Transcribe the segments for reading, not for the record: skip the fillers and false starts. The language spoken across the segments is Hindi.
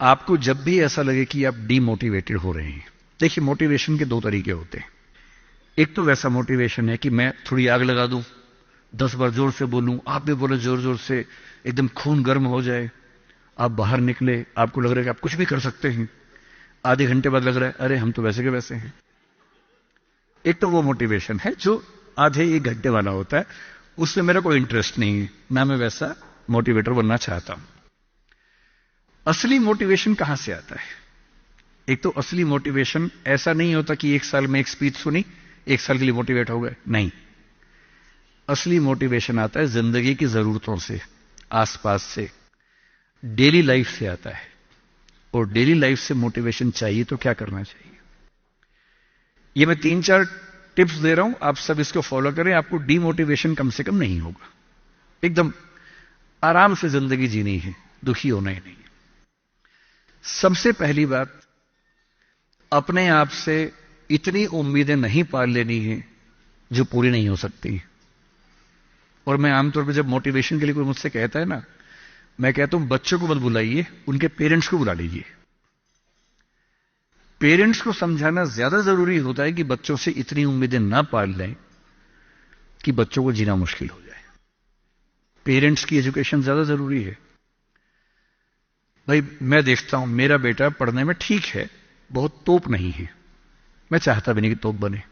आपको जब भी ऐसा लगे कि आप डीमोटिवेटेड हो रहे हैं, देखिए मोटिवेशन के दो तरीके होते हैं। एक तो वैसा मोटिवेशन है कि मैं थोड़ी आग लगा दूं, 10 बार जोर से बोलूं, आप भी बोले जोर जोर से, एकदम खून गर्म हो जाए, आप बाहर निकले, आपको लग रहा है कि आप कुछ भी कर सकते हैं, आधे घंटे बाद लग रहा है अरे हम तो वैसे के वैसे हैं। एक तो वो मोटिवेशन है जो आधे एक घंटे वाला होता है, उसमें मेरा कोई इंटरेस्ट नहीं है, ना मैं वैसा मोटिवेटर बनना चाहता हूं। असली मोटिवेशन कहां से आता है? एक तो असली मोटिवेशन ऐसा नहीं होता कि एक साल में एक स्पीच सुनी, एक साल के लिए मोटिवेट हो गए, नहीं। असली मोटिवेशन आता है जिंदगी की जरूरतों से, आसपास से, डेली लाइफ से आता है। और डेली लाइफ से मोटिवेशन चाहिए तो क्या करना चाहिए? ये मैं 3-4 टिप्स दे रहा हूं, आप सब इसको फॉलो करें, आपको डीमोटिवेशन कम से कम नहीं होगा। एकदम आराम से जिंदगी जीनी है, दुखी होना ही नहीं। सबसे पहली बात, अपने आप से इतनी उम्मीदें नहीं पाल लेनी है जो पूरी नहीं हो सकती। और मैं आमतौर पर जब मोटिवेशन के लिए कोई मुझसे कहता है ना, मैं कहता हूं बच्चों को मत बुलाइए, उनके पेरेंट्स को बुला लीजिए। पेरेंट्स को समझाना ज्यादा जरूरी होता है कि बच्चों से इतनी उम्मीदें ना पाल लें कि बच्चों को जीना मुश्किल हो जाए। पेरेंट्स की एजुकेशन ज्यादा जरूरी है। भाई मैं देखता हूं मेरा बेटा पढ़ने में ठीक है, बहुत तोप नहीं है, मैं चाहता भी नहीं कि तोप बने,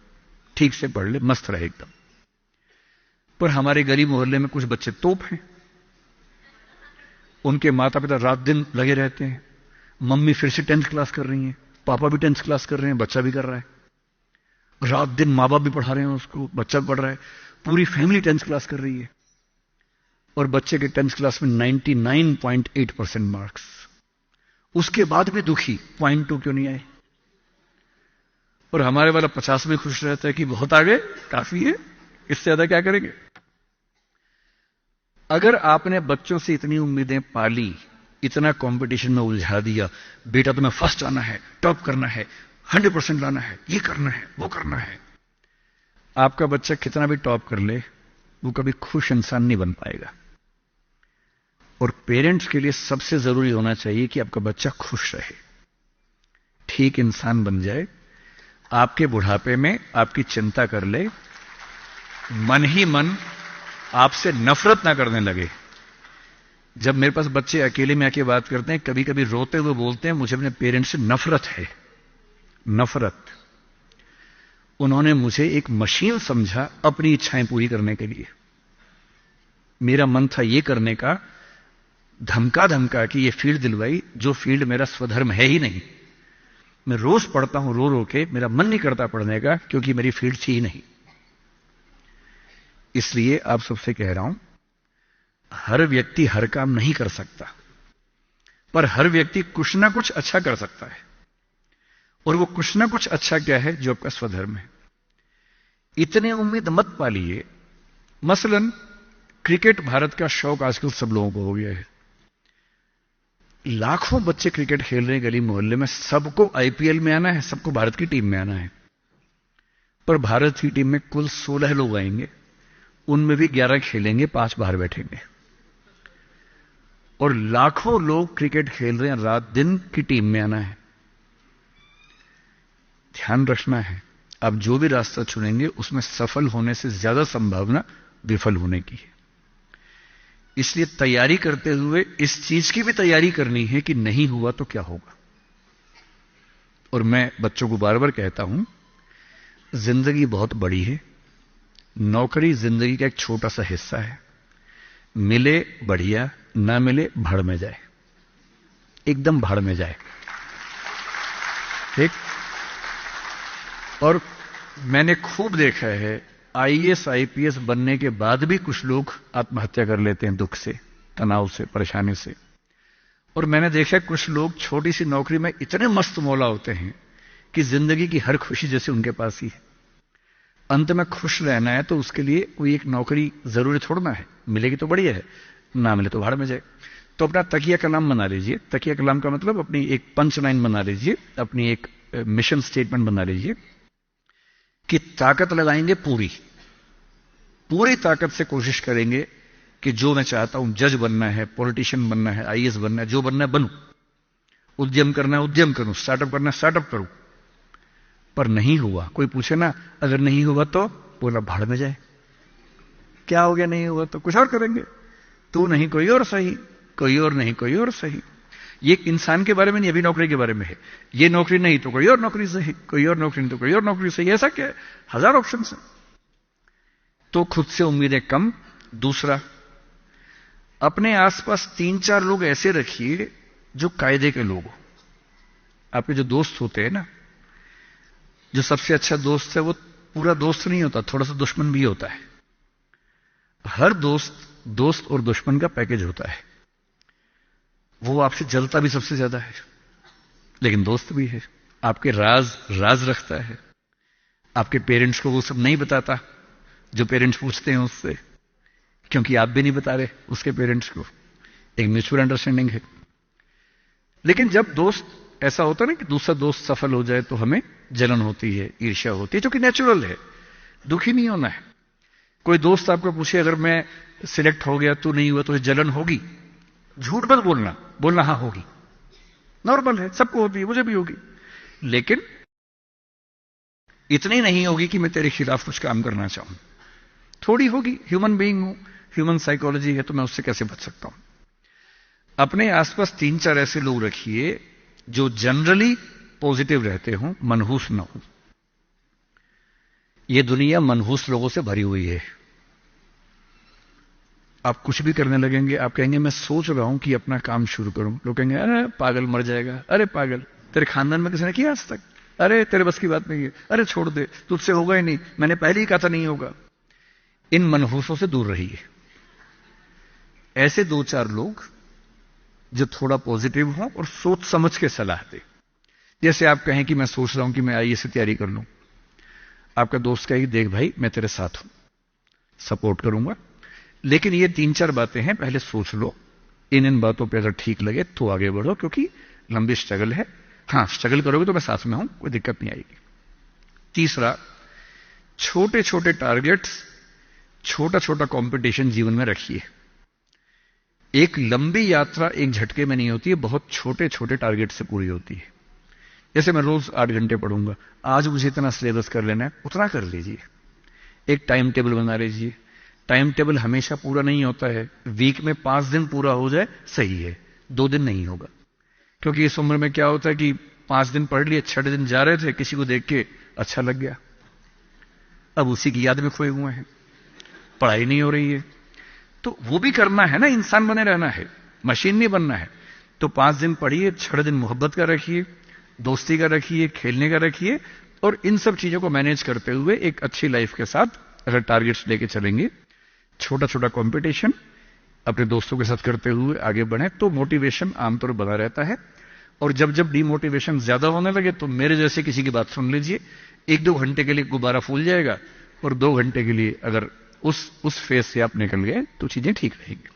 ठीक से पढ़ ले, मस्त रहे एकदम। पर हमारे गरीब मोहल्ले में कुछ बच्चे तोप हैं, उनके माता पिता रात दिन लगे रहते हैं, मम्मी फिर से 10th क्लास कर रही हैं, पापा भी 10th क्लास कर रहे हैं, बच्चा भी कर रहा है, रात दिन माँ बाप भी पढ़ा रहे हैं उसको, बच्चा भी पढ़ रहा है, पूरी फैमिली 10th क्लास कर रही है। और बच्चे के 10th क्लास में 99.8% मार्क्स, उसके बाद भी दुखी, 0.2 क्यों नहीं आए? और हमारे वाला 50 में खुश रहता है कि बहुत आगे, काफी है, इससे ज्यादा क्या करेंगे? अगर आपने बच्चों से इतनी उम्मीदें पाली, इतना कंपटीशन में उलझा दिया, बेटा तुम्हें फर्स्ट आना है, टॉप करना है, 100% लाना है, ये करना है, वो करना है, आपका बच्चा कितना भी टॉप कर ले, वो कभी खुश इंसान नहीं बन पाएगा। और पेरेंट्स के लिए सबसे जरूरी होना चाहिए कि आपका बच्चा खुश रहे, ठीक इंसान बन जाए, आपके बुढ़ापे में आपकी चिंता कर ले, मन ही मन आपसे नफरत ना करने लगे। जब मेरे पास बच्चे अकेले में आके बात करते हैं, कभी कभी रोते हुए बोलते हैं मुझे अपने पेरेंट्स से नफरत है, नफरत। उन्होंने मुझे एक मशीन समझा अपनी इच्छाएं पूरी करने के लिए। मेरा मन था ये करने का, धमका धमका कि ये फील्ड दिलवाई जो फील्ड मेरा स्वधर्म है ही नहीं। मैं रोज पढ़ता हूं रो रो के, मेरा मन नहीं करता पढ़ने का क्योंकि मेरी फील्ड थी ही नहीं। इसलिए आप सबसे कह रहा हूं, हर व्यक्ति हर काम नहीं कर सकता, पर हर व्यक्ति कुछ ना कुछ अच्छा कर सकता है। और वो कुछ ना कुछ अच्छा क्या है? जो आपका स्वधर्म है। इतने उम्मीद मत पालिए। मसलन क्रिकेट भारत का शौक आजकल सब लोगों को हो गया है, लाखों बच्चे क्रिकेट खेल रहे हैं गली मोहल्ले में, सबको आईपीएल में आना है, सबको भारत की टीम में आना है। पर भारत की टीम में कुल 16 लोग आएंगे, उनमें भी 11 खेलेंगे, 5 बाहर बैठेंगे। और लाखों लोग क्रिकेट खेल रहे हैं, रात दिन की टीम में आना है। ध्यान रखना है, आप जो भी रास्ता चुनेंगे उसमें सफल होने से ज्यादा संभावना विफल होने की है। इसलिए तैयारी करते हुए इस चीज की भी तैयारी करनी है कि नहीं हुआ तो क्या होगा। और मैं बच्चों को बार बार कहता हूं, जिंदगी बहुत बड़ी है, नौकरी जिंदगी का एक छोटा सा हिस्सा है। मिले बढ़िया, ना मिले भाड़ में जाए, एकदम भाड़ में जाए, ठीक। और मैंने खूब देखा है, आईएएस आईपीएस बनने के बाद भी कुछ लोग आत्महत्या कर लेते हैं, दुख से, तनाव से, परेशानी से। और मैंने देखा कुछ लोग छोटी सी नौकरी में इतने मस्त मौला होते हैं कि जिंदगी की हर खुशी जैसे उनके पास ही है। अंत में खुश रहना है तो उसके लिए कोई एक नौकरी जरूरी छोड़ना है, मिलेगी तो बढ़िया है, ना मिले तो भाड़ में जाए। तो अपना तकिया कलाम बना लीजिए। तकिया कलाम का मतलब अपनी एक पंच लाइन बना लीजिए, अपनी एक मिशन स्टेटमेंट बना लीजिए कि ताकत लगाएंगे, पूरी पूरी ताकत से कोशिश करेंगे कि जो मैं चाहता हूं, जज बनना है, पॉलिटिशियन बनना है, आईएएस बनना है, जो बनना है बनूं। उद्यम करना है उद्यम करूं, स्टार्टअप करना है स्टार्टअप करूं, पर नहीं हुआ। कोई पूछे ना अगर नहीं हुआ तो बोला भाड़ में जाए। क्या हो गया नहीं हुआ तो कुछ और करेंगे, तू नहीं कोई और सही, कोई और नहीं कोई और सही। ये इंसान के बारे में नहीं, अभी नौकरी के बारे में है। ये नौकरी नहीं तो कोई और नौकरी सही, कोई और नौकरी नहीं तो कोई और नौकरी सही। ऐसा क्या है, हजार ऑप्शन है। तो खुद से उम्मीदें कम। दूसरा, अपने आसपास 3-4 लोग ऐसे रखिए जो कायदे के लोग हो। आपके जो दोस्त होते हैं ना, जो सबसे अच्छा दोस्त है वो पूरा दोस्त नहीं होता, थोड़ा सा दुश्मन भी होता है। हर दोस्त और दुश्मन का पैकेज होता है। वो आपसे जलता भी सबसे ज्यादा है, लेकिन दोस्त भी है। आपके राज रखता है। आपके पेरेंट्स को वो सब नहीं बताता जो पेरेंट्स पूछते हैं उससे, क्योंकि आप भी नहीं बता रहे उसके पेरेंट्स को। एक म्यूचुअल अंडरस्टैंडिंग है। लेकिन जब दोस्त ऐसा होता है ना कि दूसरा दोस्त सफल हो जाए तो हमें जलन होती है, ईर्ष्या होती है, जो कि नेचुरल है। दुखी नहीं होना है। कोई दोस्त आपको पूछे अगर मैं सिलेक्ट हो गया तू नहीं हुआ तो जलन होगी, झूठ मत बोलना हाँ होगी, नॉर्मल है, सबको होती है, मुझे भी होगी। लेकिन इतनी नहीं होगी कि मैं तेरे खिलाफ कुछ काम करना चाहूं। थोड़ी होगी, ह्यूमन बीइंग हूं, ह्यूमन साइकोलॉजी है, तो मैं उससे कैसे बच सकता हूं। अपने आसपास 3-4 ऐसे लोग रखिए जो जनरली पॉजिटिव रहते हों, मनहूस ना हो। यह दुनिया मनहूस लोगों से भरी हुई है। आप कुछ भी करने लगेंगे, आप कहेंगे मैं सोच रहा हूं कि अपना काम शुरू करूं, लोग कहेंगे अरे पागल मर जाएगा, अरे पागल, तेरे खानदान में किसी ने किया आज तक, अरे तेरे बस की बात नहीं है, अरे छोड़ दे, तुझसे होगा ही नहीं, मैंने पहले ही कहा था नहीं होगा। इन मनहूसों से दूर रहिए। ऐसे 2-4 लोग जो थोड़ा पॉजिटिव हों और सोच समझ के सलाह दे। जैसे आप कहें कि मैं सोच रहा हूं कि मैं आईएएस की तैयारी कर लूं, आपका दोस्त कहेगी देख भाई मैं तेरे साथ हूं, सपोर्ट करूंगा, लेकिन ये 3-4 बातें हैं, पहले सोच लो। इन बातों पे अगर ठीक लगे तो आगे बढ़ो, क्योंकि लंबी स्ट्रगल है। हां, स्ट्रगल करोगे तो मैं साथ में हूं, कोई दिक्कत नहीं आएगी। तीसरा, छोटे छोटे टारगेट्स, छोटा छोटा कंपटीशन जीवन में रखिए। एक लंबी यात्रा एक झटके में नहीं होती है, बहुत छोटे छोटे टारगेट से पूरी होती है। जैसे मैं रोज 8 घंटे पढ़ूंगा, आज मुझे इतना सिलेबस कर लेना है, उतना कर लीजिए। एक टाइम टेबल बना लीजिए। टाइम टेबल हमेशा पूरा नहीं होता है। वीक में 5 दिन पूरा हो जाए सही है, 2 दिन नहीं होगा। क्योंकि इस उम्र में क्या होता है कि 5 दिन पढ़ लिए, 6 दिन जा रहे थे, किसी को देख के अच्छा लग गया, अब उसी की याद में खोए हुए हैं, पढ़ाई नहीं हो रही है। तो वो भी करना है ना, इंसान बने रहना है, मशीन नहीं बनना है। तो 5 दिन पढ़िए, 6 दिन मोहब्बत का रखिए, दोस्ती का रखिए, खेलने का रखिए, और इन सब चीजों को मैनेज करते हुए एक अच्छी लाइफ के साथ अगर टारगेट्स लेके चलेंगे, छोटा छोटा कंपटीशन अपने दोस्तों के साथ करते हुए आगे बढ़े, तो मोटिवेशन आमतौर बना रहता है। और जब जब डिमोटिवेशन ज्यादा होने लगे तो मेरे जैसे किसी की बात सुन लीजिए, 1-2 घंटे के लिए गुब्बारा फूल जाएगा, और 2 घंटे के लिए अगर उस फेज से आप निकल गए तो चीजें ठीक रहेंगी।